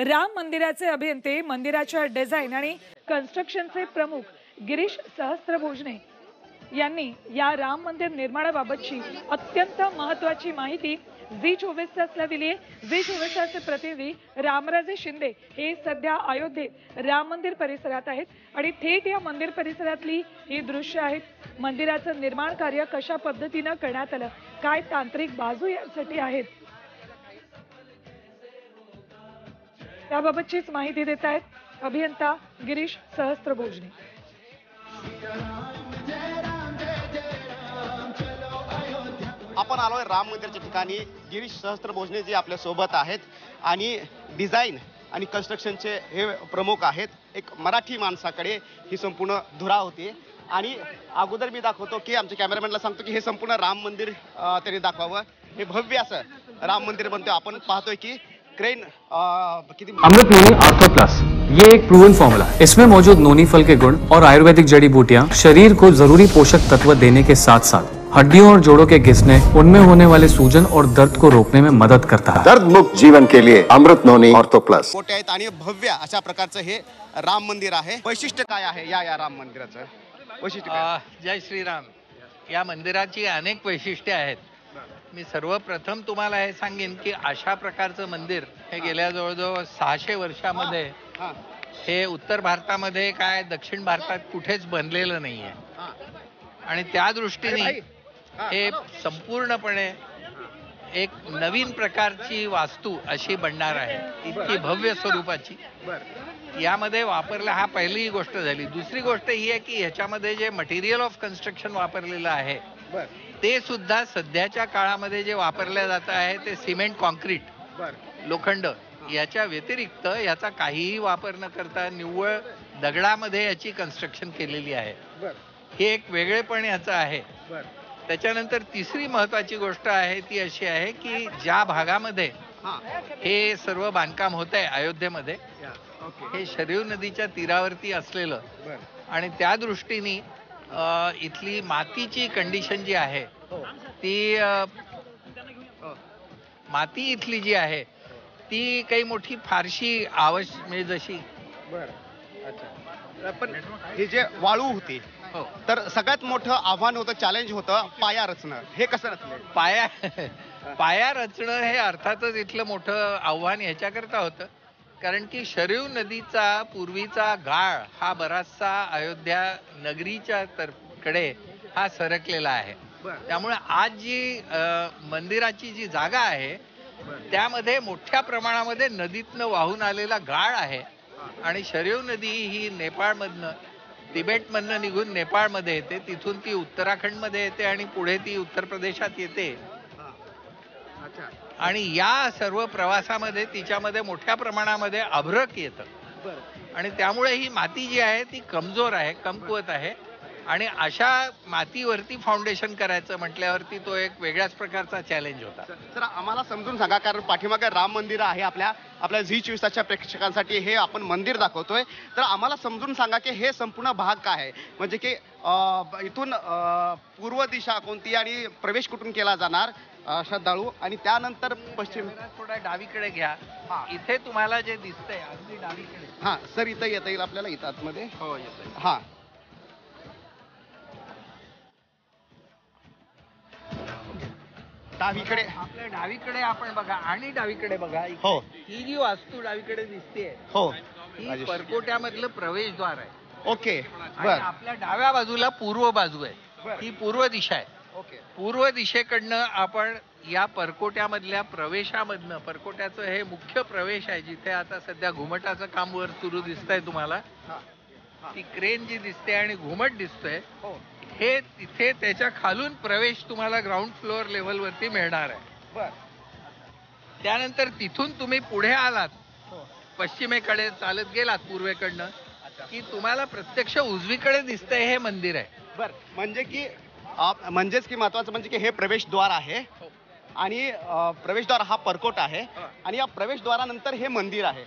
राम मंदिराचे अभियंते, मंदिराच्या डिझाईन आणि कन्स्ट्रक्शनचे प्रमुख गिरीश सहस्त्रभोजने यांनी या राम मंदिर निर्माणाबाबतची अत्यंत महत्त्वाची माहिती झी24 तासला दिली आहे। झी24 तासचे प्रतिनिधी रामराजे शिंदे हे सध्या अयोध्येत राम मंदिर परिसरात आहेत आणि थेट या मंदिर परिसरातली ही दृश्य आहेत। मंदिराचं निर्माण कार्य कशा पद्धतीने करण्यात आलं, काय तांत्रिक बाजू यासाठी आहेत, त्याबाबतचीच माहिती देत आहेत अभियंता गिरीश सहस्त्रभोजने। आपण आलोय राम मंदिराच्या ठिकाणी। गिरीश सहस्त्रभोजने जी आपल्या सोबत आहेत आणि डिझाईन आणि कन्स्ट्रक्शनचे हे प्रमुख आहेत। एक मराठी माणसाकडे ही संपूर्ण धुरा होती आणि अगोदर मी दाखवतो की आमच्या कॅमेरामॅनला सांगतो की हे संपूर्ण राम मंदिर त्यांनी दाखवावं। हे भव्य असं राम मंदिर बनतोय। आपण पाहतोय की क्रेन किती अमृत नोनी आर्थो प्लस, ये एक प्रूवन फॉर्मूला है। इसमें मौजूद नोनी फल के गुण और आयुर्वेदिक जड़ी बूटियां शरीर को जरूरी पोषक तत्व देने के साथ साथ हड्डियों और जोड़ों के घिसने, उनमें होने वाले सूजन और दर्द को रोकने में मदद करता है। दर्द मुक्त जीवन के लिए अमृत नोनी ऑर्थो प्लस। मोठे आहेत आणि भव्य अशा प्रकारचं हे राम मंदिर आहे। वैशिष्ट्य काय आहे या राम मंदिराचं वैशिष्ट्य काय? जय श्रीराम। या मंदिराची अनेक वैशिष्ट्ये आहेत। मी सर्वप्रथम तुम्हाला हे सांगेन की अशा प्रकारचं मंदिर हे गेल्या जवळजवळ 600 वर्षामध्ये हे उत्तर भारतामध्ये काय दक्षिण भारतात कुठेच बनलेलं नाहीये आणि त्या दृष्टीने हे संपूर्णपणे एक नवीन प्रकारची वास्तू अशी बनणार आहे, इतकी भव्य स्वरूपाची। यामध्ये वापरला हा पहिली गोष्ट झाली। दुसरी गोष्ट ही आहे की ह्याच्यामध्ये जे मटेरियल ऑफ कन्स्ट्रक्शन वापरलेलं आहे ते सुद्धा सध्याच्या काळामध्ये जे वापरले जात आहे ते सिमेंट, कॉन्क्रीट, लोखंड याच्या व्यतिरिक्त याचा काहीही वापर न करता निव्वळ दगडामध्ये याची कन्स्ट्रक्शन केलेली आहे। हे एक वेगळेपण याचं आहे। त्याच्यानंतर तिसरी महत्वाची गोष्ट आहे ती अशी आहे की ज्या भागामध्ये हे सर्व बांधकाम होत आहे अयोध्येमध्ये, हे शरयू नदीच्या तीरावरती असलेलं आणि त्या दृष्टीने इथली मातीची कंडिशन जी आहे ती माती इथली जी आहे ती काही मोठी फारशी म्हणजे जशी पण हे जे वाळू होती तर सगळ्यात मोठं आव्हान होतं, चॅलेंज होतं पाया रचणं। हे कसं रचलं? पाया रचणं हे अर्थातच इथलं मोठं आव्हान ह्याच्याकरता होतं कारण की शरयू नदीचा पूर्वीचा गाळ हा बराचसा अयोध्या नगरीच्या कडे हा सरकलेला आहे। त्यामुळे आज जी मंदिराची जी जागा आहे त्यामध्ये मोठ्या प्रमाणामध्ये नदीतनं वाहून आलेला गाळ आहे आणि शरयू नदी ही नेपाळमधनं, तिबेटमधनं निघून नेपाळमध्ये येते, तिथून ती उत्तराखंडमध्ये येते आणि पुढे ती उत्तर प्रदेशात येते आणि या सर्व प्रवासामध्ये तिच्यामध्ये मोठ्या प्रमाणामध्ये अभ्रक येतं आणि त्यामुळे ही माती जी आहे ती कमजोर आहे, कमकुवत आहे आणि अशा मातीवरती फाउंडेशन करायचं म्हटल्यावरती तो एक वेगळ्याच प्रकारचा चॅलेंज होता। तर आम्हाला समजून सांगा, कारण पाठीमागे राम मंदिर आहे आपल्या झी24च्या प्रेक्षकांसाठी हे आपण मंदिर दाखवतोय, तर आम्हाला समजून सांगा की हे संपूर्ण भाग काय आहे, म्हणजे की इथून पूर्व दिशा कोणती आणि प्रवेश कुठून केला जाणार श्रद्धाळू आणि त्यानंतर पश्चिम थोडा डावीकडे घ्या। इथे तुम्हाला जे दिसतंय अगदी डावीकडे, हा सर इथं येता येईल आपल्याला, इथं आतमध्ये हो येतंय। हा डावीकडे, आपल्या डावीकडे आपण बघा आणि डावीकडे बघा। हो, ही जी वास्तू डावीकडे दिसते हो, ही परकोट्यामधलं प्रवेशद्वार आहे। ओके, आणि आपल्या डाव्या बाजूला पूर्व बाजू आहे, ही पूर्व दिशा आहे। ओके, पूर्व दिशेकडनं आपण या परकोट्यामधल्या प्रवेशामधनं, परकोट्याचं हे मुख्य प्रवेश आहे जिथे आता सध्या घुमटाचं काम वर सुरू दिसतंय तुम्हाला, ती क्रेन जी दिसते आणि घुमट दिसतोय, हे तिथे त्याच्या खालून प्रवेश तुम्हाला ग्राउंड फ्लोअर लेवल वरती मिळणार आहे। त्यानंतर तिथून तुम्ही पुढे आलात, पश्चिमेकडे चालत गेलात पूर्वेकडनं की तुम्हाला प्रत्यक्ष उजवीकडे दिसतंय हे मंदिर आहे। म्हणजेच की महत्वाचं म्हणजे की हे प्रवेशद्वार आहे आणि प्रवेशद्वार हा परकोट आहे आणि या प्रवेशद्वारानंतर हे मंदिर आहे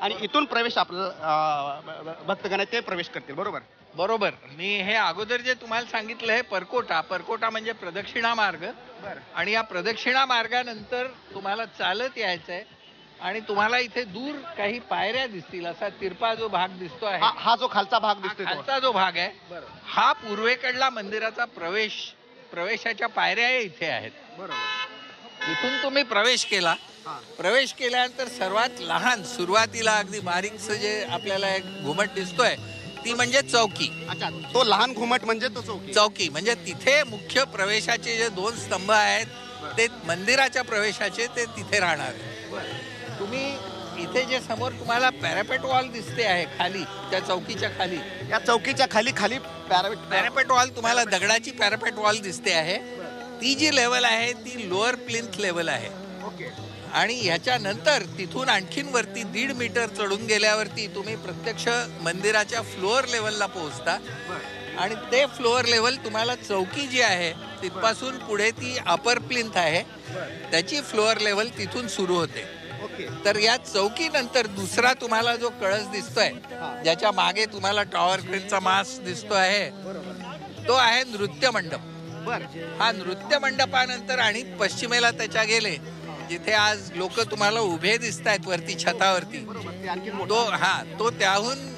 आणि इथून प्रवेश आपलं भक्तगण ते प्रवेश करतील, बरोबर? बरोबर। मी हे अगोदर जे तुम्हाला सांगितलं हे परकोटा म्हणजे प्रदक्षिणा मार्ग आणि या प्रदक्षिणा मार्गानंतर तुम्हाला चालत यायचंय आणि तुम्हाला इथे दूर काही पायऱ्या दिसतील. असा तिरपा जो भाग दिसतो आहे, हा जो खालचा भाग दिसतोय तो. खालचा जो भाग आहे हा पूर्वेकडला मंदिराचा प्रवेशाच्या पायऱ्या इथे आहेत. इथून तुम्ही प्रवेश केला. प्रवेश केल्यानंतर सर्वात लहान सुरुवातीला अगदी बारीकसं जे आपल्याला एक घुमट दिसतोय ती म्हणजे चौकी. अच्छा, तो लहान घुमट म्हणजे तो चौकी. चौकी म्हणजे तिथे मुख्य प्रवेशाचे जे 2 स्तंभ आहेत ते मंदिराच्या प्रवेशाचे ते तिथे राहणार आहे. तुम्ही इथे जे समोर तुम्हाला पॅरापेट वॉल दिसते आहे खाली, त्या चौकीच्या खाली, या चौकीच्या खाली पॅरापेट वॉल तुम्हाला दगडाची पॅरापेट वॉल दिसते आहे. ती जी लेवल आहे ती लोअर प्लिंथ लेवल आहे. आणि ह्याच्यानंतर तिथून आणखीन वरती 1.5 मीटर चढून गेल्यावरती तुम्ही प्रत्यक्ष मंदिराच्या फ्लोअर लेवलला पोहोचता. आणि ते फ्लोअर लेवल तुम्हाला चौकी जी आहे तिथपासून पुढे ती अपर प्लिंथ आहे, त्याची फ्लोअर लेवल तिथून सुरू होते. तर या चौकीनंतर दुसरा तुम्हाला जो कळस दिसतोय, ज्याच्या मागे तुम्हाला टॉवर क्रेनचा मास दिसतो आहे, तो आहे नृत्य मंडप. हा नृत्य मंडपानंतर आणि पश्चिमेला त्याच्या गेले जिथे आज लोक तुम्हाला उभे दिसत आहेत वरती छतावरती, तो त्याहून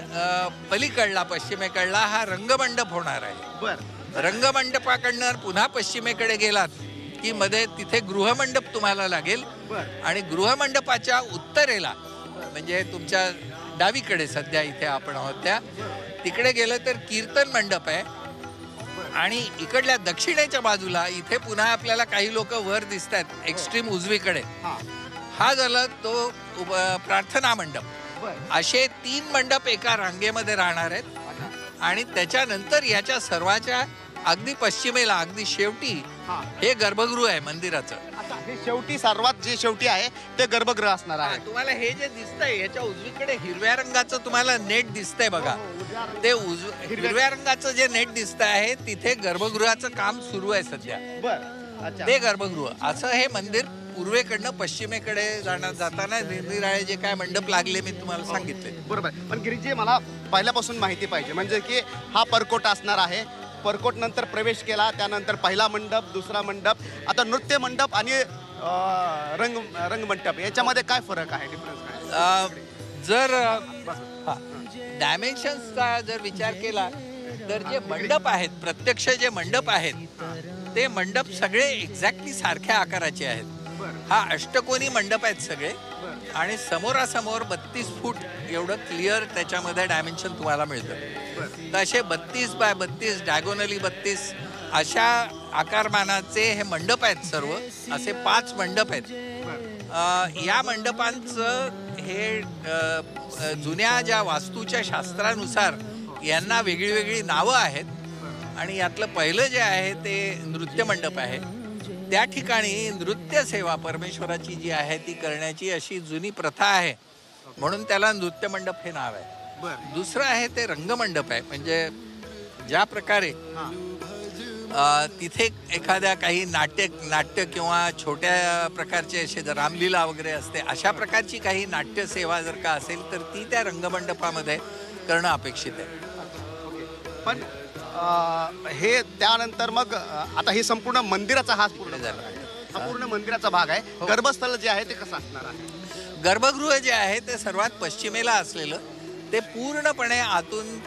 पलीकडला पश्चिमेकडला हा रंगमंडप होणार आहे. रंगमंडपाकडनं पुन्हा पश्चिमेकडे गेलात की मध्ये तिथे गृहमंडप तुम्हाला लागेल. आणि गृहमंडपाच्या उत्तरेला म्हणजे तुमच्या डावीकडे सध्या इथे आपण आहोत त्या तिकडे गेलं तर कीर्तन मंडप आहे. आणि इकडल्या दक्षिणेच्या बाजूला इथे पुन्हा आपल्याला काही लोक वर दिसत आहेत एक्स्ट्रीम उजवीकडे, हा झाला तो प्रार्थना मंडप. असे 3 मंडप एका रांगेमध्ये राहणार आहेत. आणि त्याच्यानंतर याच्या सर्वाच्या अगदी पश्चिमेला अगदी शेवटी हे गर्भगृह आहे मंदिराचं. शेवटी सर्वात जे शेवटी आहे ते गर्भगृह असणार आहे. तुम्हाला हे जे दिसतंय याच्या उजवीकडे हिरव्या रंगाचं तुम्हाला नेट दिसतंय बघा, ते हिरव्या रंगाचं जे नेट दिसत आहे तिथे गर्भगृहाचं काम सुरू आहे सध्या. ते गर्भगृह. असं हे मंदिर पूर्वेकडनं पश्चिमेकडे जाताना निरनिराळे जे काय मंडप लागले मी तुम्हाला सांगितले. बरोबर. पण गिरीजी मला पहिल्यापासून माहिती पाहिजे, म्हणजे की हा परकोट असणार आहे, परकोट नंतर प्रवेश केला, त्यानंतर पहिला मंडप, दुसरा मंडप, आता नृत्य मंडप आणि रंगमंडप याच्यामध्ये काय फरक आहे, डिफरन्स काय? जर डायमेन्शन्सचा जर विचार केला तर जे मंडप आहेत, प्रत्यक्ष जे मंडप आहेत ते मंडप सगळे एक्झॅक्टली सारख्या आकाराचे आहेत. हा अष्टकोनी मंडप आहेत सगळे आणि समोरासमोर 32 फूट एवढं क्लिअर त्याच्यामध्ये डायमेन्शन तुम्हाला मिळतं. तर असे 32 बाय 32 डायगोनली 32 अशा आकारमानाचे हे मंडप आहेत सर्व. असे 5 मंडप आहेत. या मंडपांचं हे जुन्या ज्या वास्तूच्या शास्त्रानुसार यांना वेगळी वेगळी नावं आहेत. आणि यातलं पहिलं जे आहे ते नृत्य मंडप आहे. त्या ठिकाणी नृत्य सेवा परमेश्वराची जी आहे ती करण्याची अशी जुनी प्रथा आहे म्हणून त्याला नृत्य मंडप हे नाव आहे. दुसरं आहे ते रंगमंडप आहे. म्हणजे ज्या प्रकारे तिथे एखाद्या काही नाट्य किंवा छोट्या प्रकारचे असे जर रामलीला वगैरे असते अशा प्रकारची काही नाट्य सेवा जर का असेल तर ती त्या रंगमंडपामध्ये करणं अपेक्षित आहे. पण हे त्यानंतर मग आता हे संपूर्ण मंदिराचा हा पूर्ण झाला, हा पूर्ण मंदिराचा भाग आहे. गर्भस्थळ जे आहे ते कसं असणार आहे? गर्भगृह जे आहे ते सर्वात पश्चिमेला असलेलं ते पूर्णपणे आतून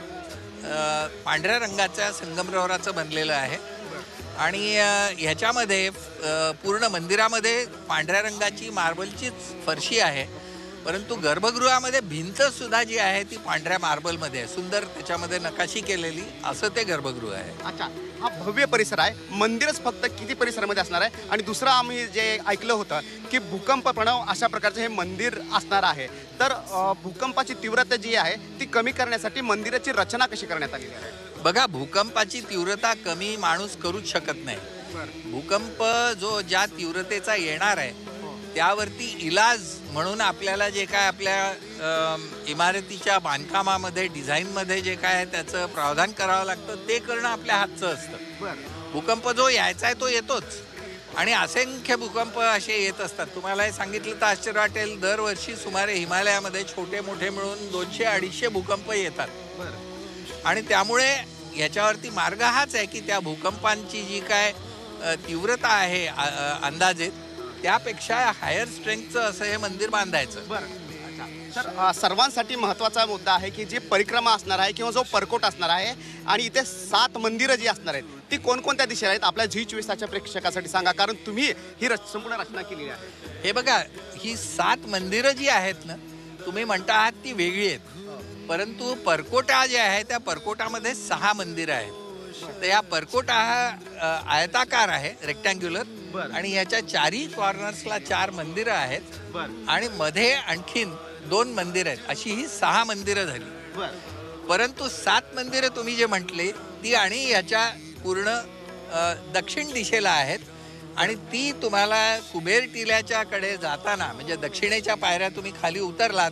पांढऱ्या रंगाच्या संगमरवराचं बनलेलं आहे. आणि ह्याच्यामध्ये पूर्ण मंदिरामध्ये पांढऱ्या रंगाची मार्बलचीच फरशी आहे. परंतु गर्भगृहामध्ये भिंत सुद्धा जी आहे ती पांढऱ्या मार्बलमध्ये आहे, सुंदर त्याच्यामध्ये नकाशी केलेली, असं ते गर्भगृह आहे. अच्छा, हा भव्य परिसर आहे. मंदिरच फक्त किती परिसरामध्ये असणार आहे? आणि दुसरं आम्ही जे ऐकलं होतं की भूकंप प्रणव अशा प्रकारचं हे मंदिर असणार आहे. तर भूकंपाची तीव्रता जी आहे ती कमी करण्यासाठी मंदिराची रचना कशी करण्यात आलेली आहे? बघा, भूकंपाची तीव्रता कमी माणूस करूच शकत नाही. भूकंप जो ज्या तीव्रतेचा येणार आहे त्यावरती इलाज म्हणून आपल्याला जे काय आपल्या इमारतीच्या बांधकामामध्ये डिझाईनमध्ये जे काय आहे त्याचं प्रावधान करावं लागतं ते करणं आपल्या हातचं असतं. भूकंप जो यायचा आहे तो येतोच आणि असंख्य भूकंप असे येत असतात. तुम्हाला हे सांगितलं तर आश्चर्य वाटेल, दरवर्षी सुमारे हिमालयामध्ये छोटे मोठे मिळून 200-250 भूकंप येतात. आणि त्यामुळे याच्यावरती मार्ग हाच आहे की त्या भूकंपांची जी काय तीव्रता आहे अंदाजे त्यापेक्षा हायर स्ट्रेंथचं असं हे मंदिर बांधायचं. बरं. तर सर्वांसाठी महत्त्वाचा मुद्दा आहे की जी परिक्रमा असणार आहे किंवा जो परकोट असणार आहे आणि इथे 7 मंदिरं जी असणार आहेत ती कोणकोणत्या दिशेला आहेत आपल्या झी24च्या प्रेक्षकासाठी सांगा, कारण तुम्ही ही संपूर्ण रचना केलेली आहे. हे बघा, ही 7 मंदिरं जी आहेत ना, तुम्ही म्हणता आहात ती वेगळी आहेत, परंतु परकोटा जे आहे त्या परकोटामध्ये 6 मंदिरं आहेत. तर या परकोटा हा आयताकार आहे, रेक्टँग्युलर, आणि याच्या 4ही कॉर्नर्सला 4 मंदिरं आहेत आणि मध्ये आणखीन 2 मंदिरं आहेत. अशी ही 6 मंदिरं झाली. परंतु 7 मंदिरं तुम्ही जे म्हटले ती आणि याच्या पूर्ण दक्षिण दिशेला आहेत आणि ती तुम्हाला कुबेर टिल्याच्याकडे जाताना, म्हणजे दक्षिणेच्या पायऱ्या तुम्ही खाली उतरलात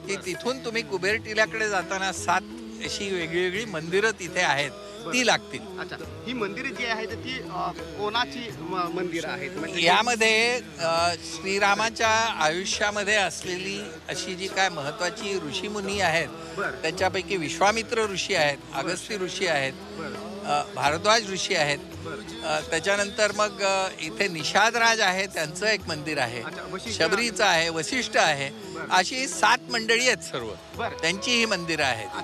की तिथून तुम्ही कुबेर टिल्याकडे जाताना 7 अशी वेगळी मंदिरं तिथे आहेत, ती लागतील. अच्छा, ही मंदिरं जी आहेत ती कोणाची मंदिरं आहेत? म्हणजे यामध्ये श्रीरामाच्या आयुष्यामध्ये असलेली अशी जी काय महत्वाची ऋषीमुनी आहेत त्यांच्यापैकी विश्वामित्र ऋषी आहेत, अगस्त्य ऋषी आहेत, भारद्वाज ऋषी आहेत, त्याच्यानंतर मग इथे निषादराज आहे, त्यांचं एक मंदिर आहे, शबरीचं आहे, वसिष्ठ आहे, अशी 7 मंडळी आहेत सर्व, त्यांची ही मंदिरं आहेत.